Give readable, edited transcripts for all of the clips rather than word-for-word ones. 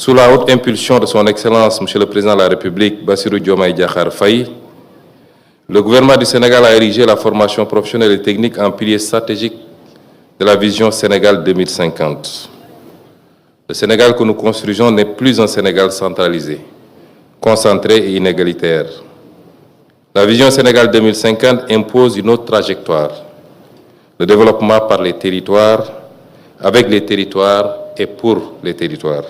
Sous la haute impulsion de son Excellence, Monsieur le Président de la République, Bassirou Diomaye Diakhar Faye, le gouvernement du Sénégal a érigé la formation professionnelle et technique en pilier stratégique de la vision Sénégal 2050. Le Sénégal que nous construisons n'est plus un Sénégal centralisé, concentré et inégalitaire. La vision Sénégal 2050 impose une autre trajectoire, le développement par les territoires, avec les territoires et pour les territoires.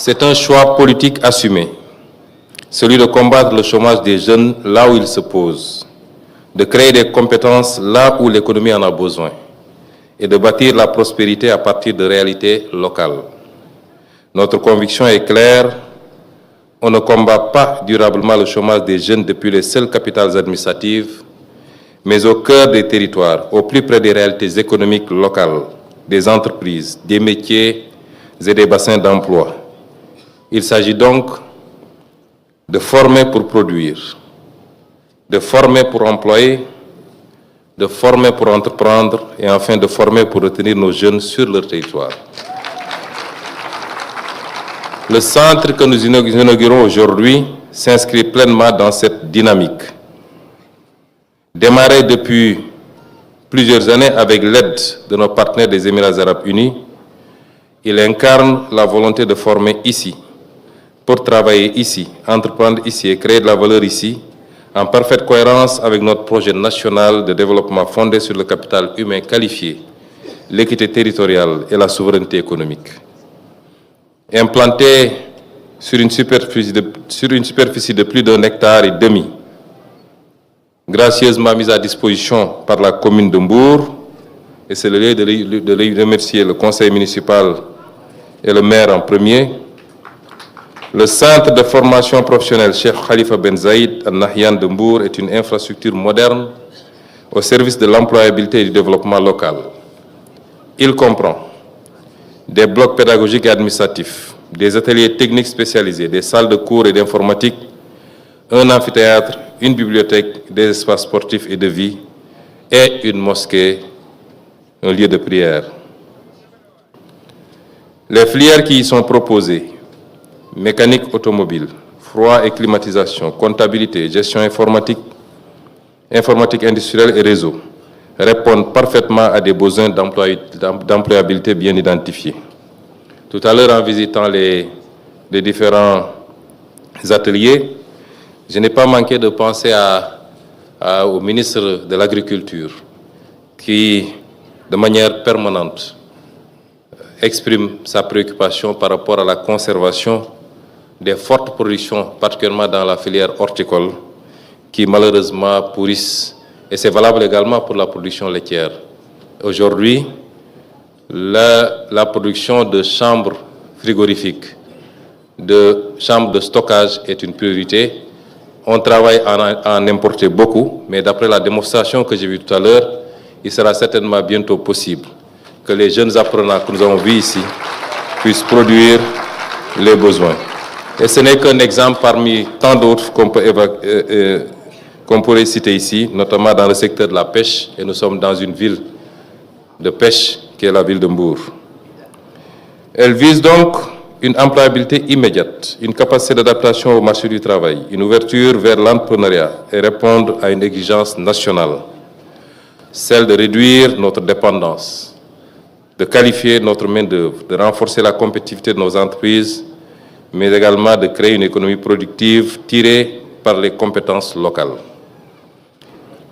C'est un choix politique assumé, celui de combattre le chômage des jeunes là où il se pose, de créer des compétences là où l'économie en a besoin et de bâtir la prospérité à partir de réalités locales. Notre conviction est claire, on ne combat pas durablement le chômage des jeunes depuis les seules capitales administratives, mais au cœur des territoires, au plus près des réalités économiques locales, des entreprises, des métiers et des bassins d'emploi. Il s'agit donc de former pour produire, de former pour employer, de former pour entreprendre et enfin de former pour retenir nos jeunes sur leur territoire. Le centre que nous inaugurons aujourd'hui s'inscrit pleinement dans cette dynamique. Démarré depuis plusieurs années avec l'aide de nos partenaires des Émirats arabes unis, il incarne la volonté de former ici, pour travailler ici, entreprendre ici et créer de la valeur ici, en parfaite cohérence avec notre projet national de développement fondé sur le capital humain qualifié, l'équité territoriale et la souveraineté économique. Implanté sur une superficie de plus d'1,5 hectare, gracieusement mise à disposition par la commune de Mbour, et c'est le lieu de lui remercier le conseil municipal et le maire en premier. Le centre de formation professionnelle Cheikh Khalifa Ben Zayed Al Nahyan de Mbour est une infrastructure moderne au service de l'employabilité et du développement local. Il comprend des blocs pédagogiques et administratifs, des ateliers techniques spécialisés, des salles de cours et d'informatique, un amphithéâtre, une bibliothèque, des espaces sportifs et de vie et une mosquée, un lieu de prière. Les filières qui y sont proposées, mécanique automobile, froid et climatisation, comptabilité, gestion informatique, informatique industrielle et réseau, répondent parfaitement à des besoins d'employabilité bien identifiés. Tout à l'heure, en visitant les différents ateliers, je n'ai pas manqué de penser au ministre de l'Agriculture qui, de manière permanente, exprime sa préoccupation par rapport à la conservation des fortes productions, particulièrement dans la filière horticole, qui malheureusement pourrissent, et c'est valable également pour la production laitière. Aujourd'hui, la production de chambres frigorifiques, de chambres de stockage est une priorité. On travaille à en importer beaucoup, mais d'après la démonstration que j'ai vue tout à l'heure, il sera certainement bientôt possible que les jeunes apprenants que nous avons vus ici puissent produire les besoins. Et ce n'est qu'un exemple parmi tant d'autres qu'on pourrait citer ici, notamment dans le secteur de la pêche, et nous sommes dans une ville de pêche qui est la ville de Mbour. Elle vise donc une employabilité immédiate, une capacité d'adaptation au marché du travail, une ouverture vers l'entrepreneuriat et répondre à une exigence nationale, celle de réduire notre dépendance, de qualifier notre main-d'œuvre, de renforcer la compétitivité de nos entreprises, mais également de créer une économie productive tirée par les compétences locales.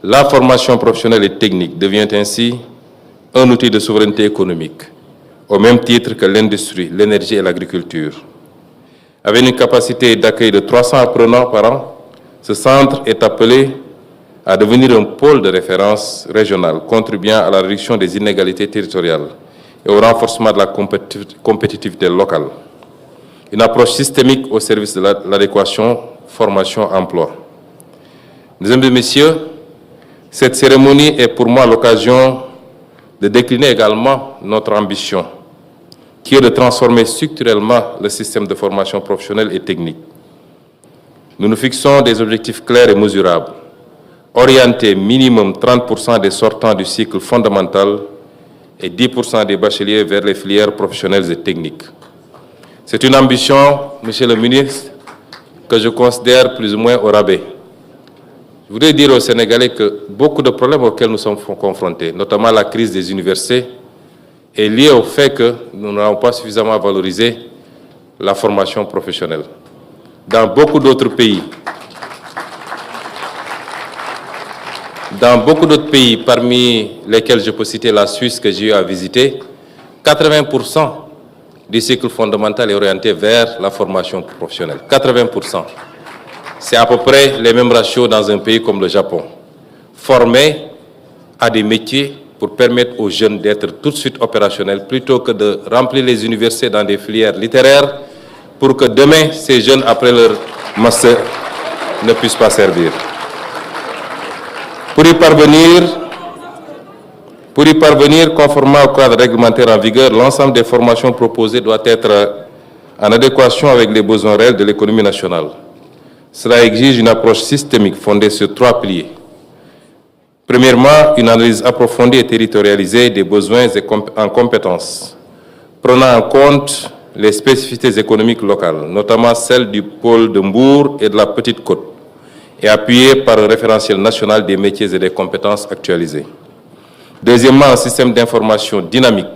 La formation professionnelle et technique devient ainsi un outil de souveraineté économique, au même titre que l'industrie, l'énergie et l'agriculture. Avec une capacité d'accueil de 300 apprenants par an, ce centre est appelé à devenir un pôle de référence régional, contribuant à la réduction des inégalités territoriales et au renforcement de la compétitivité locale. Une approche systémique au service de l'adéquation, formation, emploi. Mesdames et messieurs, cette cérémonie est pour moi l'occasion de décliner également notre ambition, qui est de transformer structurellement le système de formation professionnelle et technique. Nous nous fixons des objectifs clairs et mesurables, orienter minimum 30% des sortants du cycle fondamental et 10% des bacheliers vers les filières professionnelles et techniques. C'est une ambition, Monsieur le ministre, que je considère plus ou moins au rabais. Je voudrais dire aux Sénégalais que beaucoup de problèmes auxquels nous sommes confrontés, notamment la crise des universités, est liée au fait que nous n'avons pas suffisamment valorisé la formation professionnelle. Dans beaucoup d'autres pays, parmi lesquels je peux citer la Suisse que j'ai eu à visiter, 80% du cycle fondamental est orienté vers la formation professionnelle. 80%. C'est à peu près les mêmes ratios dans un pays comme le Japon. Former à des métiers pour permettre aux jeunes d'être tout de suite opérationnels plutôt que de remplir les universités dans des filières littéraires pour que demain, ces jeunes, après leur master, ne puissent pas servir. Pour y parvenir, conformément au cadre réglementaire en vigueur, l'ensemble des formations proposées doit être en adéquation avec les besoins réels de l'économie nationale. Cela exige une approche systémique fondée sur 3 piliers. Premièrement, une analyse approfondie et territorialisée des besoins en compétences, prenant en compte les spécificités économiques locales, notamment celles du pôle de Mbour et de la Petite Côte, et appuyée par un référentiel national des métiers et des compétences actualisés. Deuxièmement, un système d'information dynamique,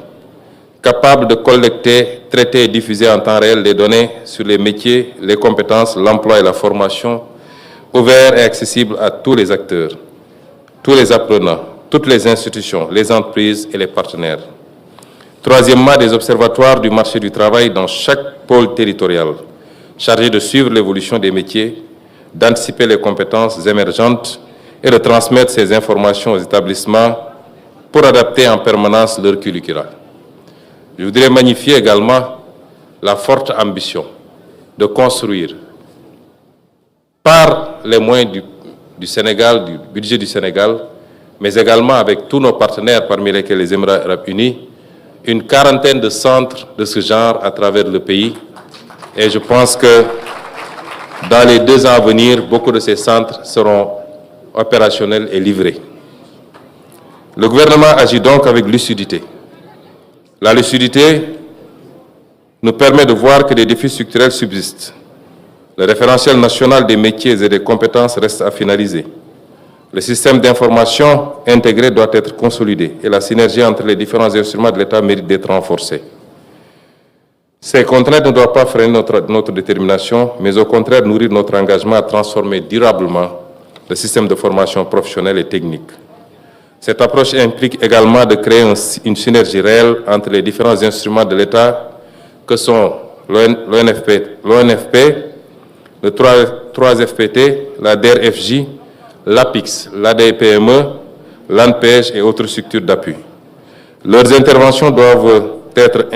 capable de collecter, traiter et diffuser en temps réel les données sur les métiers, les compétences, l'emploi et la formation, ouvert et accessible à tous les acteurs, tous les apprenants, toutes les institutions, les entreprises et les partenaires. Troisièmement, des observatoires du marché du travail dans chaque pôle territorial, chargés de suivre l'évolution des métiers, d'anticiper les compétences émergentes et de transmettre ces informations aux établissements pour adapter en permanence leur curricula. Je voudrais magnifier également la forte ambition de construire, par les moyens du Sénégal, du budget du Sénégal, mais également avec tous nos partenaires, parmi lesquels les Émirats arabes unis, une quarantaine de centres de ce genre à travers le pays. Et je pense que dans les 2 ans à venir, beaucoup de ces centres seront opérationnels et livrés. Le gouvernement agit donc avec lucidité. La lucidité nous permet de voir que des défis structurels subsistent. Le référentiel national des métiers et des compétences reste à finaliser. Le système d'information intégré doit être consolidé et la synergie entre les différents instruments de l'État mérite d'être renforcée. Ces contraintes ne doivent pas freiner notre détermination, mais au contraire nourrir notre engagement à transformer durablement le système de formation professionnelle et technique. Cette approche implique également de créer une synergie réelle entre les différents instruments de l'État que sont l'ONFP, le 3FPT, la DRFJ, l'APIX, l'ADPME, l'ANPEJ et autres structures d'appui. Leurs interventions doivent être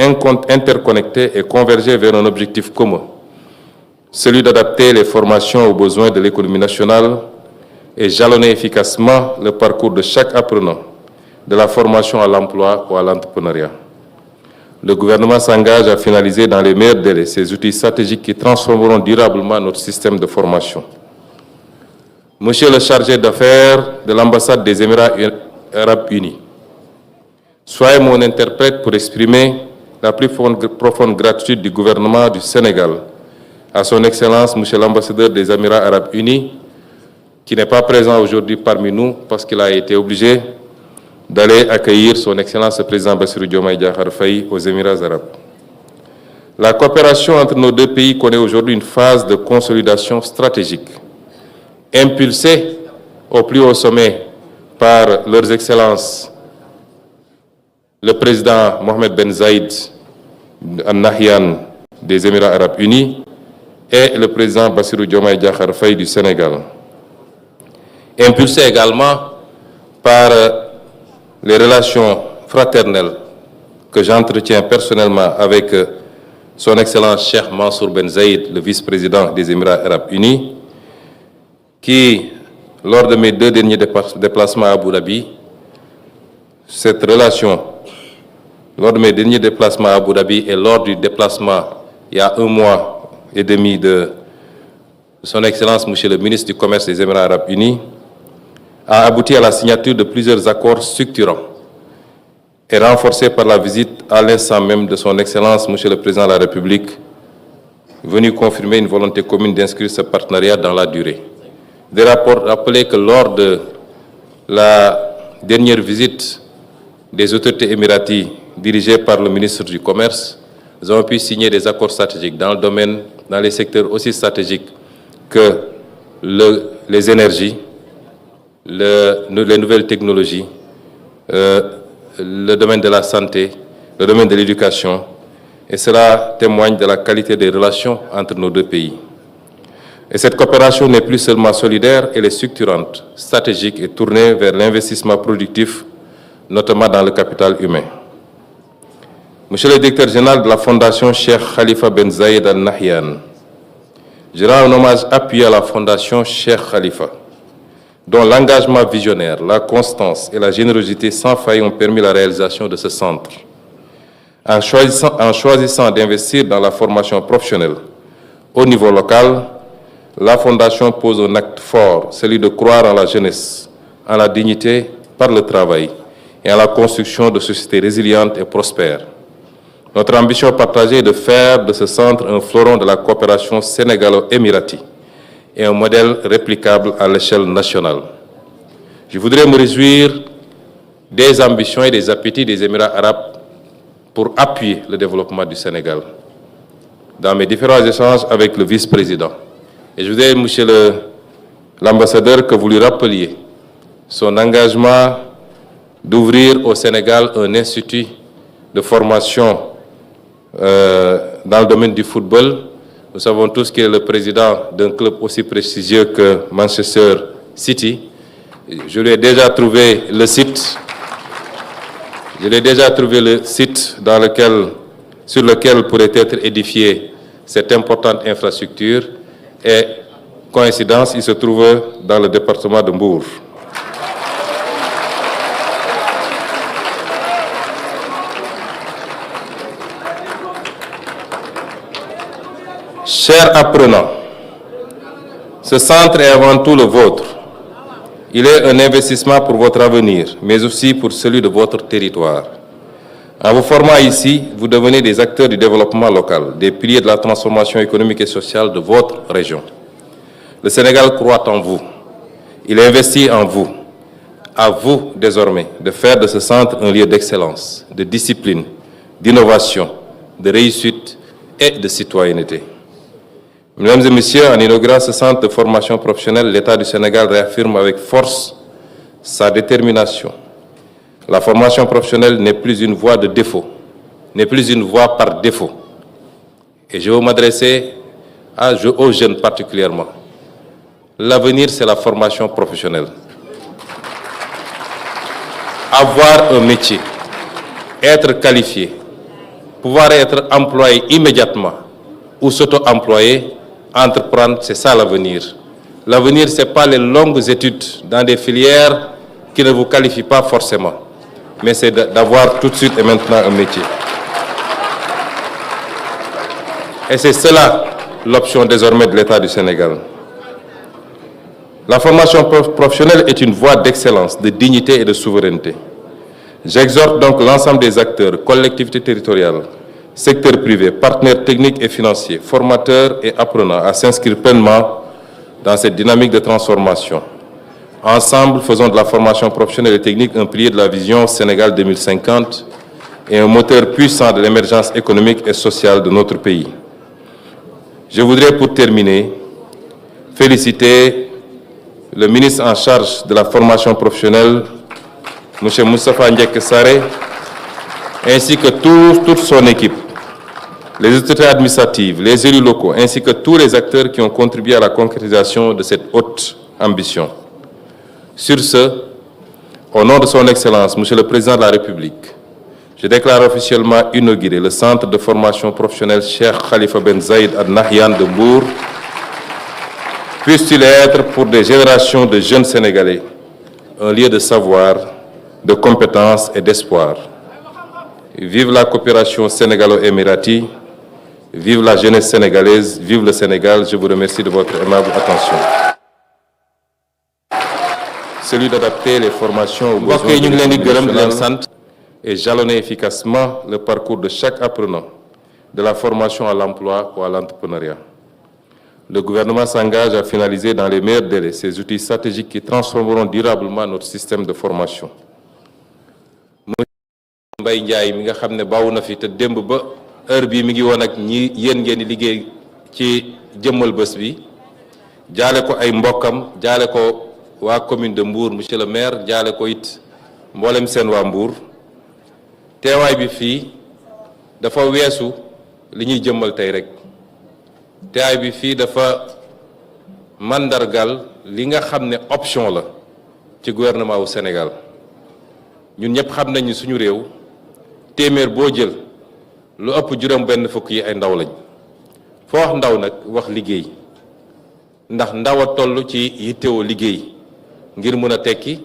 interconnectées et converger vers un objectif commun, celui d'adapter les formations aux besoins de l'économie nationale et jalonner efficacement le parcours de chaque apprenant, de la formation à l'emploi ou à l'entrepreneuriat. Le gouvernement s'engage à finaliser dans les meilleurs délais ces outils stratégiques qui transformeront durablement notre système de formation. Monsieur le chargé d'affaires de l'ambassade des Émirats arabes unis, soyez mon interprète pour exprimer la plus profonde gratitude du gouvernement du Sénégal à son Excellence, Monsieur l'ambassadeur des Émirats arabes unis, qui n'est pas présent aujourd'hui parmi nous parce qu'il a été obligé d'aller accueillir son Excellence le président Bassirou Diomaye Diakhar Faye aux Émirats arabes. La coopération entre nos 2 pays connaît aujourd'hui une phase de consolidation stratégique, impulsée au plus haut sommet par leurs Excellences le président Mohamed Ben Zayed Al Nahyan des Émirats arabes unis et le président Bassirou Diomaye Diakhar Faye du Sénégal. Impulsé également par les relations fraternelles que j'entretiens personnellement avec son Excellence Cheikh Mansour Ben Zayed, le vice-président des Émirats arabes unis, qui, lors de mes 2 derniers déplacements à Abu Dhabi, et lors du déplacement il y a 1 mois et demi de son Excellence, Monsieur le ministre du Commerce des Émirats arabes unis, a abouti à la signature de plusieurs accords structurants est renforcée par la visite à l'instant même de son Excellence, Monsieur le Président de la République, venu confirmer une volonté commune d'inscrire ce partenariat dans la durée. Des rapports rappelaient que lors de la dernière visite des autorités émiraties dirigées par le ministre du Commerce, nous avons pu signer des accords stratégiques dans les secteurs aussi stratégiques que les énergies, les nouvelles technologies, le domaine de la santé, le domaine de l'éducation, et cela témoigne de la qualité des relations entre nos deux pays. Et cette coopération n'est plus seulement solidaire, elle est structurante, stratégique et tournée vers l'investissement productif, notamment dans le capital humain. Monsieur le directeur général de la Fondation Cheikh Khalifa Ben Zayed Al Nahyan, je rends un hommage appuyé à la Fondation Cheikh Khalifa, dont l'engagement visionnaire, la constance et la générosité sans faille ont permis la réalisation de ce centre. En choisissant d'investir dans la formation professionnelle au niveau local, la Fondation pose un acte fort, celui de croire en la jeunesse, en la dignité par le travail et en la construction de sociétés résilientes et prospères. Notre ambition partagée est de faire de ce centre un fleuron de la coopération sénégalo-émiratie et un modèle réplicable à l'échelle nationale. Je voudrais me réjouir des ambitions et des appétits des Émirats arabes pour appuyer le développement du Sénégal. Dans mes différents échanges avec le vice-président, et je voudrais, monsieur l'ambassadeur, que vous lui rappeliez son engagement d'ouvrir au Sénégal un institut de formation dans le domaine du football. Nous savons tous qu'il est le président d'un club aussi prestigieux que Manchester City. Je lui ai déjà trouvé le site. Sur lequel pourrait être édifiée cette importante infrastructure. Et coïncidence, il se trouve dans le département de Mbour. Chers apprenants, ce centre est avant tout le vôtre. Il est un investissement pour votre avenir, mais aussi pour celui de votre territoire. En vous formant ici, vous devenez des acteurs du développement local, des piliers de la transformation économique et sociale de votre région. Le Sénégal croit en vous. Il investit en vous. À vous, désormais, de faire de ce centre un lieu d'excellence, de discipline, d'innovation, de réussite et de citoyenneté. Mesdames et messieurs, en inaugurant ce centre de formation professionnelle, l'État du Sénégal réaffirme avec force sa détermination. La formation professionnelle n'est plus une voie de défaut, n'est plus une voie par défaut. Et je veux m'adresser aux jeunes particulièrement. L'avenir, c'est la formation professionnelle. Avoir un métier, être qualifié, pouvoir être employé immédiatement ou s'auto-employer, entreprendre, c'est ça l'avenir. L'avenir, ce n'est pas les longues études dans des filières qui ne vous qualifient pas forcément, mais c'est d'avoir tout de suite et maintenant un métier. Et c'est cela l'option désormais de l'État du Sénégal. La formation professionnelle est une voie d'excellence, de dignité et de souveraineté. J'exhorte donc l'ensemble des acteurs, collectivités territoriales, secteur privé, partenaires techniques et financiers, formateurs et apprenants à s'inscrire pleinement dans cette dynamique de transformation. Ensemble, faisons de la formation professionnelle et technique un pilier de la vision Sénégal 2050 et un moteur puissant de l'émergence économique et sociale de notre pays. Je voudrais pour terminer féliciter le ministre en charge de la formation professionnelle, M. Moustapha Ndiaye Sarré, ainsi que toute son équipe, les autorités administratives, les élus locaux, ainsi que tous les acteurs qui ont contribué à la concrétisation de cette haute ambition. Sur ce, au nom de son Excellence, Monsieur le Président de la République, je déclare officiellement inauguré le centre de formation professionnelle Cheikh Khalifa Ben Zayed Al Nahyan de Mbour. Puisse-t-il être pour des générations de jeunes Sénégalais un lieu de savoir, de compétences et d'espoir. Vive la coopération sénégalo-émiratie, vive la jeunesse sénégalaise, vive le Sénégal. Je vous remercie de votre aimable attention. Celui d'adapter les formations aux besoins de et jalonner efficacement le parcours de chaque apprenant, de la formation à l'emploi ou à l'entrepreneuriat. Le gouvernement s'engage à finaliser dans les meilleurs délais ces outils stratégiques qui transformeront durablement notre système de formation. Mbaye Ndiaye mi nga xam ne bàyyi na fi te démb ba heure bii mi ngi woon ak ñi yéen ngeen di liggéey ci jëmmal bés bi jaale ko ay mbokkam jaale ko waa commune de Mbour monsieur le maire jaale ko it mboolem seen waa Mbour teewaay bi fii dafa weesu li ñuy jëmmal tey rek teewaay bi fii dafa mandargal li nga xam ne option la ci gouvernement wu Sénégal ñun ñëpp xam nañu suñu réew téeméer boo jël lu ëpp juróom benn fukk yi ay ndaw lañ foo wax ndaw nag wax liggéey ndax ndaw a toll ci yittewoo liggéey ngir mën a tekki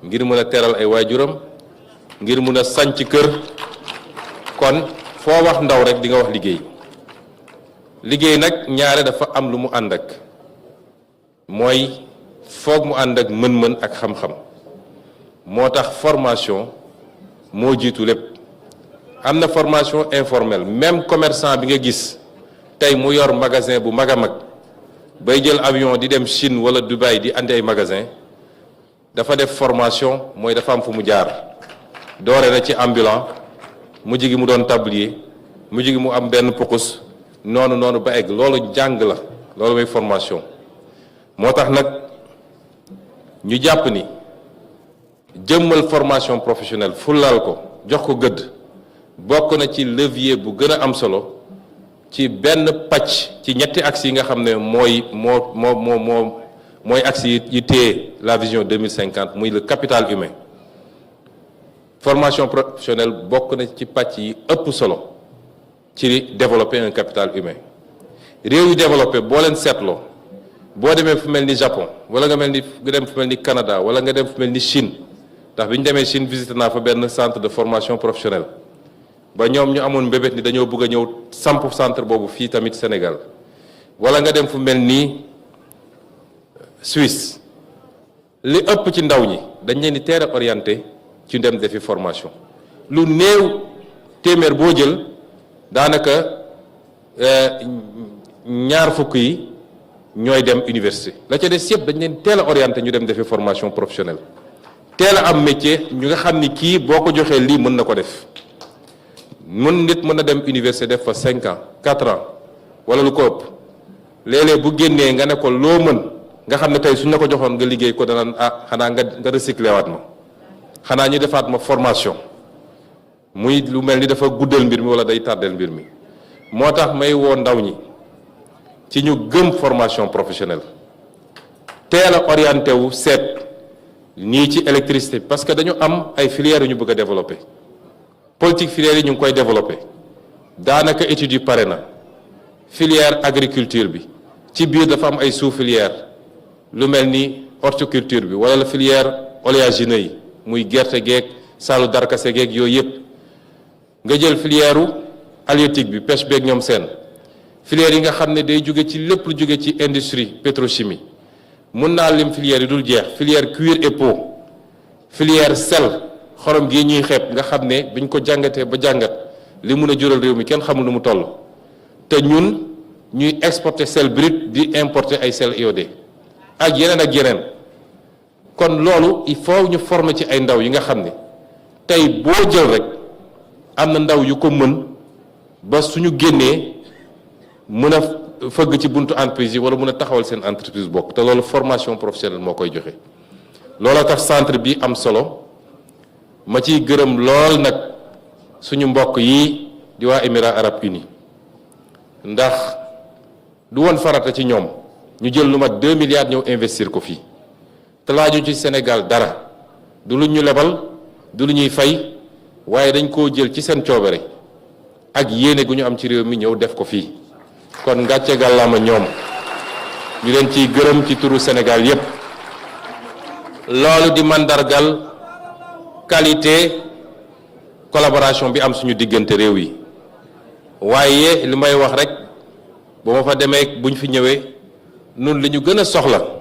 ngir mën a teral ay waajuram ngir mën a sanc kër kon foo wax ndaw rek di nga wax liggéey liggéey nag ñaare dafa am lu mu ànd ak mooy foog mu ànd ak mën-mën ak xam-xam moo tax formation moo jiitu lépp am na formation informelle même commerçant bi nga gis tey mu yor magasin bu mag a mag bay jël avion di dem Chine wala Dubaï di andi ay magasin dafa def formation mooy dafa am fu mu jaar doore na ci ambulant mujj gi mu doon tablier mujj gi mu am benn pukus noonu ba egg loolu jàng la loolu mooy formation moo tax nag ñu jàpp ni jëmmal formation professionnelle fulal ko jox ko gëdd bokk na ci levier bu gën a am solo ci benn pàcc ci ñetti axes yi nga xam ne mooy axes yi téye la vision 2050 muy le capital humain formation professionnelle bokk na ci pàcc yi ëpp solo ci développer un capital humain réew yu développé boo leen seetloo boo demee fu mel ni Japon wala nga dem fu mel ni Canada wala nga dem fu mel ni Chine ndax bi ñu demee Chine visité naa fa benn centre de formation professionnelle ba ñoom ñu amoon mbébét ni dañoo bëgg a ñëw samp centre boobu fii tamit Sénégal wala nga dem fu mel ni Suisse li ëpp ci ndaw ñi dañ leen di teel a orienté ci dem defi formation lu néew téeméer boo jël daanaka ñaar fukk yi ñooy dem université la ca des yëpp dañ leen teel a orienté ñu dem defi formation professionnelle teel a am métier ñu nga xam ni kii boo ko joxee lii mën na ko def nit mën na dem université def fa 5 ans 4 ans wala lu ko ëpp léeg-léeg bu génnee nga ne ko loo mën nga xam ne tey suñ la ko joxoon nga liggéey ko danaan xanaa nga recyclé waat ma xanaa ñu defaat ma formation muy lu mel ni dafa guddal mbir mi wala day tàddeel mbir mi moo tax may woo ndaw ñi ci ñu gëm formation professionnelle teel a orienté wu seet nii ci électricité parce que dañu am ay filières yu ñu bëgg a développer politique filière yi ñu ngi koy développer daanaka études yi pare na filière agriculture bi ci biir dafa am ay sous filière lu mel ni horticulture bi wala la filière oléagineux yi muy gerte geeg saalu darkase geeg yooyu yëpp nga jël filière halieutique bi pêche beeg ñoom seen filière yi nga xam ne day jóge ci lépp lu jóge ci industrie pétrochimie mun naa lim filière yi dul jeex filière cuir et peau filière sel xorom gi ñuy xeeb nga xam ne biñ ko jàngatee ba jàngat li mun a jural réew mi kenn xamul nu mu toll te ñun ñuy exporter sel brut di importer ay sel iodé ak yeneen kon loolu il faut ñu former ci ay ndaw yi nga xam ne tey boo jël rek am na ndaw yu ko mën ba suñu génnee mën a fëgg ci buntu entreprise yi wala mën a taxawal seen entreprise bokk te loolu formation professionnelle moo koy joxe looloo tax centre bi am solo ma ciy gërëm lool nag suñu mbokk yi di waa Émirats Arabes Unis ndax du woon farata ci ñoom ñu jël lu mat 2 milliards ñëw investir ko fii te laajuñ ci Sénégal dara du lu ñu lebal du lu ñuy fay waaye dañ koo jël ci seen coobare ak yéene gu ñu am ci réew mi ñëw def ko fii kon ngàcce gàllaama ñoom ñu leen ciy gërëm ci turu Sénégal yépp loolu di mandargal qualité collaboration bi am suñu diggante réew yi waaye li may wax rek ba ma fa demee buñ fi ñëwee nun li ñu gën a soxla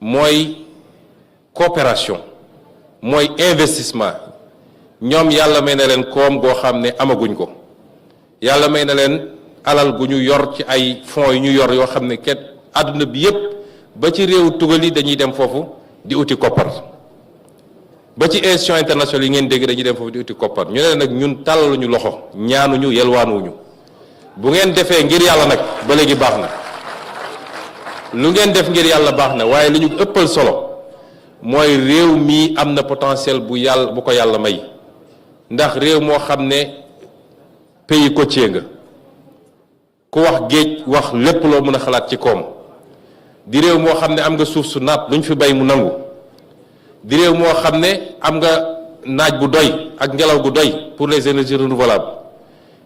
mooy coopération mooy investissement ñoom yàlla may na leen koom goo xam ne amaguñ ko yàlla may na leen alal gu ñu yor ci ay fonds yu ñu yor yoo xam ne kenn àdduna bi yépp ba ci réewu tugal yi dañuy dem foofu di uti koppar ba ci institution internationale yi ngeen dégg dañuy dem foofu di uti koppar ñu ne nag ñun tàllaluñu loxo ñaanuñu yelwaanuñu bu ngeen defee ngir yàlla nag ba léegi baax na lu ngeen def ngir yàlla baax na waaye li ñu ëppal solo mooy réew mii am na potentiel bu ko yàlla may ndax réew moo xam ne pays côtier nga ku wax géej wax lépp loo mën a xalaat ci koom di réew moo xam ne am nga suuf su naat lu ñu fi bay mu nangu di réew moo xam ne am nga naaj bu doy ak ngelaw gu doy pour les énergies renouvelables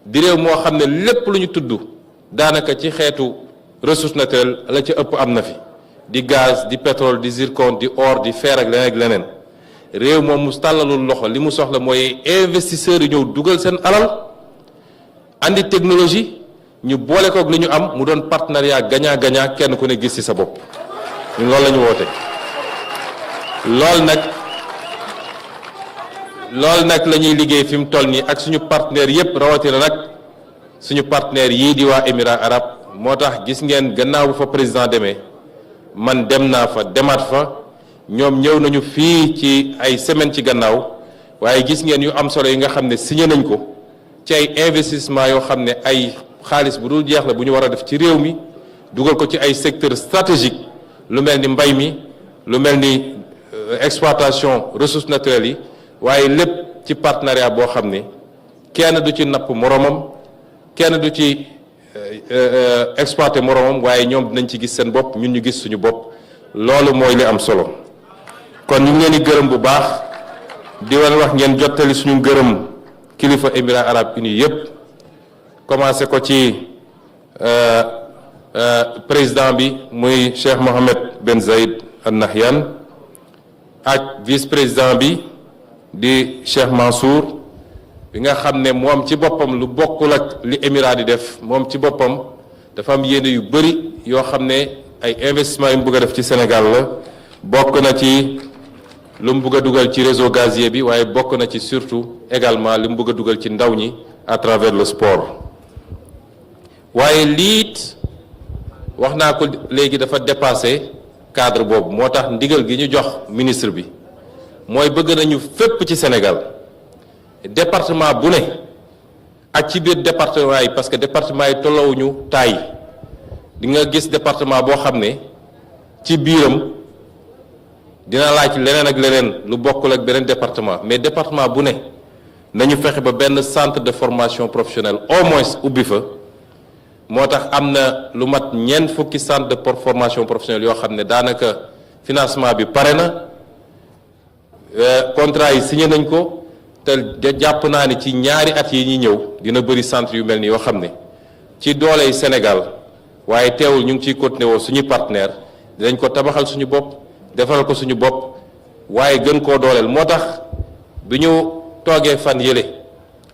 di réew moo xam ne lépp lu ñu tudd daanaka ci xeetu ressource naturelle la ca ëpp am na fi di gaz di pétrole di zircon di or di fer ak leneen ak leneen réew moom mu tàllalul loxo li mu soxla mooy investisseurs yi ñëw dugal seen alal andi technologie ñu boole kook li ñu am mu doon partenariat gagnant gagnant kenn ku ne gis ci sa bopp ñun loolu la ñu woote loolu nag la ñuy liggéey fi mu toll nii ak suñu partenaires yépp rawatina nag suñu partenaires yii di waa Émirats arabes moo tax gis ngeen gannaaw bu fa président demee man dem naa fa demaat fa ñoom ñëw nañu fii ci ay semaine ci gannaaw waaye gis ngeen yu am solo yi nga xam ne signé nañ ko ci ay investissement yoo xam ne ay xaalis bu dul jeex la bu ñu war a def ci réew mi dugal ko ci ay secteurs stratégiques lu mel ni mbay mi lu mel ni exploitation ressources naturelles yi waaye lépp ci partenariat boo xam ne kenn du ci napp moromam kenn du ci exploiter moromam waaye ñoom dinañ ci gis seen bopp ñun ñu gis suñu bopp loolu mooy li am solo kon ñu ngi leen di gërëm bu baax di leen wax ngeen jottali suñu gërëm kilifa Émirats arabes unis yépp commencé ko ci président bi muy Cheikh Mohammed Ben Zayed Al Nahyan ak vice président bi di Cheikh Mansour bi nga xam ne moom ci boppam lu bokkul ak li Émirat di def moom ci boppam dafa am yéene yu bëri yoo xam ne ay investissement yu mu bëgg a def ci Sénégal la bokk na ci lu mu bëgg a dugal ci réseau gazier bi waaye bokk na ci surtout également li mu bëgg a dugal ci ndaw ñi à travers le sport waaye liit wax naa ko léegi dafa dépassé cadre boobu moo tax ndigal gi ñu jox ministre bi mooy bëgg nañu fépp ci Sénégal département bu ne ak ci biir département yi parce que département yi tolloowuñu taay di nga gis département boo xam ne ci biiram dina laaj leneen ak leneen lu bokkul ak beneen département mais département bu ne nañu fexe ba benn centre de formation professionnelle au moins ubbi fa moo tax am na lu mat ñeent fukki centre de formation professionnelle yoo xam ne daanaka financement bi pare na contrat yi signé nañ ko te jàpp naa ni ci ñaari at yi ñuy ñëw dina bëri centre yu mel ni yoo xam ne ci dooley Sénégal waaye teewul ñu ngi ciy continuer woo suñu partenaire dinañ ko tabaxal suñu bopp defaral ko suñu bopp waaye gën koo dooleel moo tax bi ñu toogee fan yële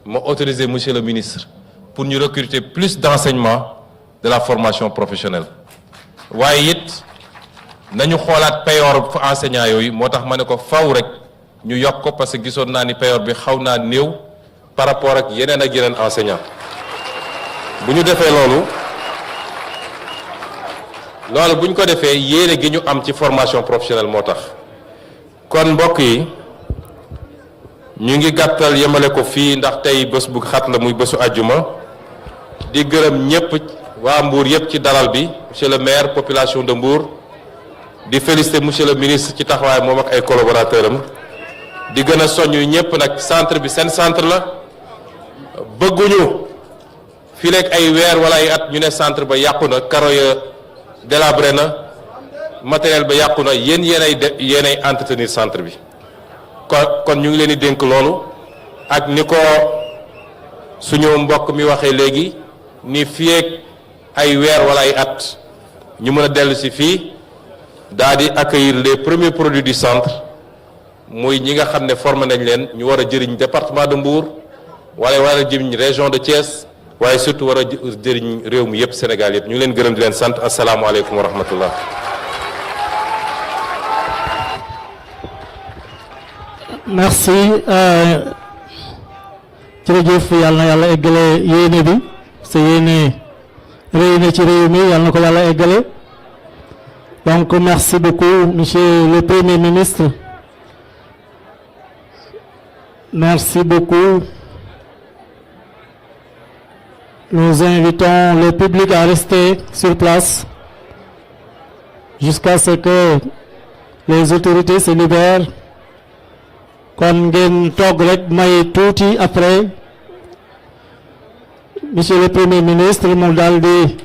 ma autorisé monsieur le ministre pour ñu recruter plus d'enseignement de la formation professionnelle waaye it nañu xoolaat payoor fa enseignant yooyu moo tax ma ne ko faw rek ñu yokk ko parce que gisoon naa ni payoor bi xaw naa néew par rapport ak yeneen enseignant bu ñu defee loolu bu ñu ko defee yéene gi ñu am ci formation professionnelle moo tax kon mbokk yi ñu ngi gàttal yemale ko fii ndax tey bés bu xat la muy bésu àjjuma di gërëm ñëpp waa Mbour yëpp ci dalal bi monsieur le maire population de Mbour di féliciter monsieur le ministre ci taxawaay moom ak ay collaborateurs am di gën a soññu ñëpp nag centre bi seen centre la bëgguñu fii leeg ay weer wala ay at ñu ne centre ba yàqu na karo ya délabré na matériel ba yàqu na yéenay entretenir centre bi kon ñu ngi leen di dénk loolu ak ni ko suñu mbokk mi waxee léegi ni fii ak ay weer wala ay at ñu mën a dellu si fii daal di accueillir les premiers produits du centre muy ñi nga xam ne formé nañ leen ñu war a jëriñ département de Mbour wala war a jëriñ région de Thiès waaye surtout war a jëriñ réew mi yëpp Sénégal yëpp ñu ngi leen gërëm di leen sant asalaamualeykum wa rahmatullah. Merci. jërëjëf yàlla na yàlla eggale yéene bi sa yéene réy na ci réew mi yàlla na ko yàlla eggale. Donc merci beaucoup monsieur le Premier ministre, merci beaucoup. Nous invitons le public à rester sur place jusqu'à ce que les autorités se libèrent. Kon ngeen toog rek may tuuti après monsieur le Premier ministre mu daal di